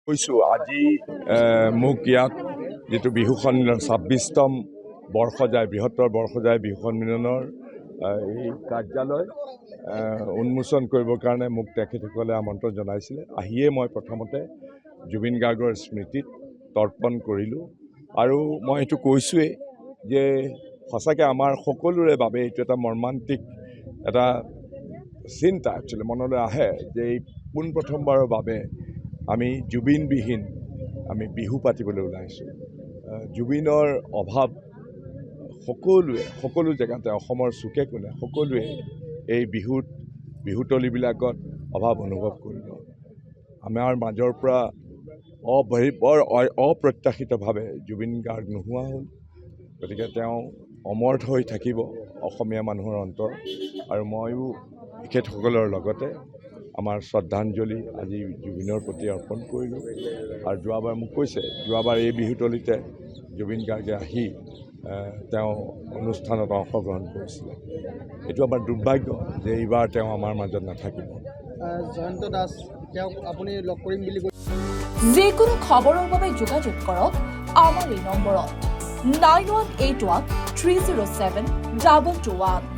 কৈছোঁ আজি মোক ইয়াত যেটো বিহু সন্মিলন ২৬তম বৰ্ষ যায় বৃহত্তৰ বৰ্ষ যায় বিহু সন্মিলনৰ এই কাৰ্যালয় উন্মোচন কৰিবৰ কাৰণে মোক তেখেতসকলে আমন্ত্ৰণ জনাইছিলে। আহিয়ে মই প্ৰথমতে জুবিন গাৰ্গৰ স্মৃতিত তৰ্পণ কৰিলোঁ আৰু মই এইটো কৈছোঁৱেই যে সঁচাকৈ আমাৰ সকলোৰে বাবে এইটো এটা মৰ্মান্তিক এটা চিন্তা একচুৱেলি মনলৈ আহে যে এই পোনপ্ৰথমবাৰৰ বাবে আমি জুবিনবিহীন আমি বিহু পাতিবলৈ ওলাইছোঁ। জুবিনৰ অভাৱ সকলো জেগাতে অসমৰ চুকে কোণে সকলোৱে এই বিহুতলিবিলাকত অভাৱ অনুভৱ কৰিব। আমাৰ মাজৰ পৰা বৰ অপ্ৰত্যাশিতভাৱে জুবিন গাৰ্গ নোহোৱা হ'ল। গতিকে তেওঁ অমৰ হৈ থাকিব অসমীয়া মানুহৰ অন্তৰ আৰু ময়ো তেখেতসকলৰ লগতে আমাৰ শ্ৰদ্ধাঞ্জলি আজি জুবিনৰ প্ৰতি অৰ্পণ কৰিলোঁ। আৰু যোৱাবাৰ মোক কৈছে যোৱাবাৰ এই বিহুতলিতে জুবিন গাৰ্গে আহি তেওঁ অনুষ্ঠানত অংশগ্ৰহণ কৰিছিলে। এইটো আমাৰ দুৰ্ভাগ্য যে এইবাৰ তেওঁ আমাৰ মাজত নাথাকিব। জয়ন্ত দাস তেওঁক আপুনি লগ কৰিম বুলি কৈছে। যিকোনো খবৰৰ বাবে যোগাযোগ কৰক আমাৰ এই নম্বৰত 9181 307 221।